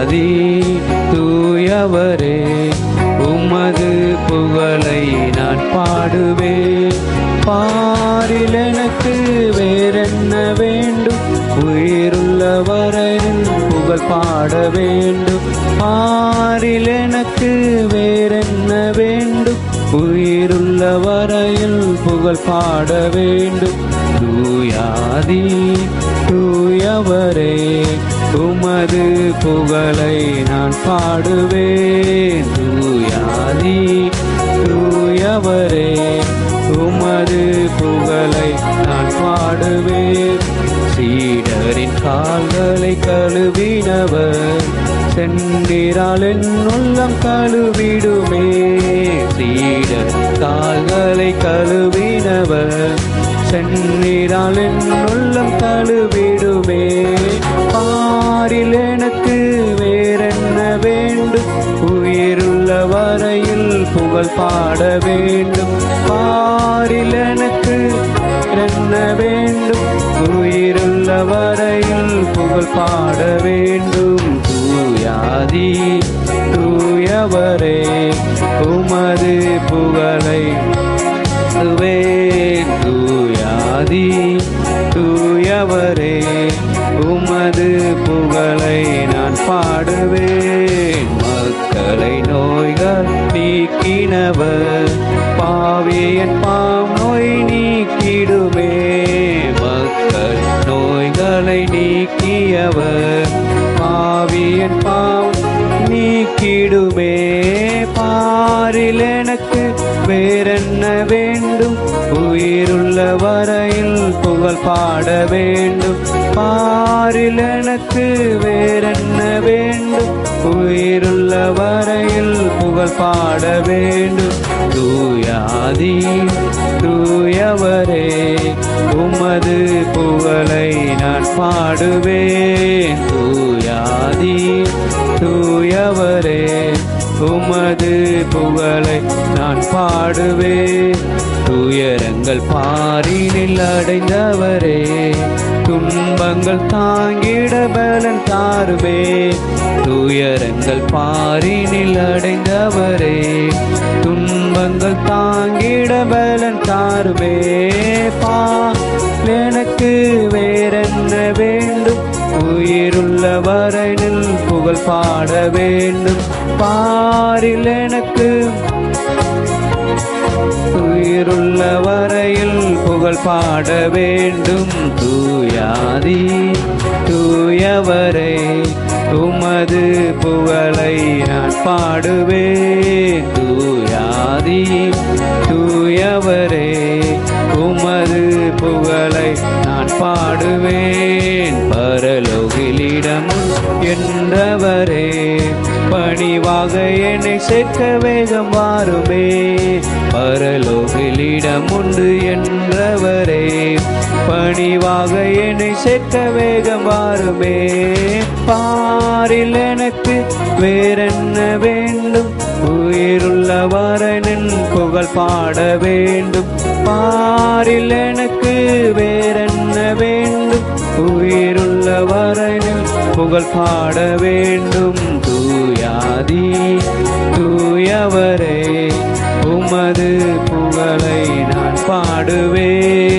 தூயாதி தூயவரே உமது புகழை நான் பாடுவேன். பாரில் எனக்கு வேறென்ன வேண்டும், உயிருள்ள வரையில் புகழ் பாட வேண்டும். பாரில் எனக்கு வேறென்ன வேண்டும், உயிருள்ள வரையில் புகழ் பாட வேண்டும். தூயாதி தூயவரே உமது புகழை நான் பாடுவேன். தூயாதி தூயவரே உமது புகழை நான் பாடுவேன். சீடரின் கால்களை கழுவினவர் சென்றிரால் என் உள்ளம் கழுவிடுமே. சீடர் கால்களை கழுவினவர் சென்றிரால் என் உள்ளம் கழுவிடுமே. பாரில் எனக்கு வேறென்ன வேண்டும், உயிருள்ள வரையில் புகழ் பாட வேண்டும். பாரில் எனக்கு என்ன வேண்டும், உயிருள்ள வரையில் புகழ் பாட வேண்டும். தூயாதி தூயவரே உமது புகழை தூயாதி தூயவரே உமது புகழை நான் பாடுவேன். மக்களை நோய்கள் நீக்கினவர் பாவியன் பாவம் நோய் நீக்கிடுமே. மக்கள் நோய்களை நீக்கியவர் பாவியன் பாவம் நீக்கிடுமே. பாரில் எனக்கு வேறென்ன வேண்டும், உயிருள்ள வரையில் புகழ் பாட வேண்டும். பாரில் எனக்கு வேறென்ன வேண்டும், உயிருள்ள வரையில் புகழ் பாட வேண்டும். தூயாதி தூயவரே உமது புகழை நான் பாடுவேன். தூயாதி தூயவரே உமது புகழை நான் பாடுவேன். துயரங்கள் பாரினில் அடைந்தவரே துன்பங்கள் தாங்கிட பலன் தாருமே. துயரங்கள் பாரினில் அடைந்தவரே துன்பங்கள் தாங்கிட பலன் தாருமே. எனக்கு வேறென்ன வேண்டும், உயிருள்ள வரையில் புகழ் பாட வேண்டும். பாரில் எனக்கு உயிருள்ள வரையில் புகழ் பாட வேண்டும். தூயாதி தூயவரே உமது புகழை நான் பாடுவேன். தூயாதி தூயவரே உமது புகழை நான் பாடுவேன். பரலோகிலிடம் என்றவரே பணிவாக என்னை சேர்க்க வேகம் வாருமே. பரலோகிலிடம் உண்டு என்றவரே பணிவாக என்னை சேர்க்க வேகம் வாருமே. பாரில் எனக்கு வேறென்ன வேண்டும், உயிருள்ள வரையில் புகழ் பாட வேண்டும். பாரில் எனக்கு வேறென்ன வேண்டும், உயிருள்ள வரையில் புகழ் பாட வேண்டும். தூயாதி தூயவரே உமது புகழை நான் பாடுவேன்.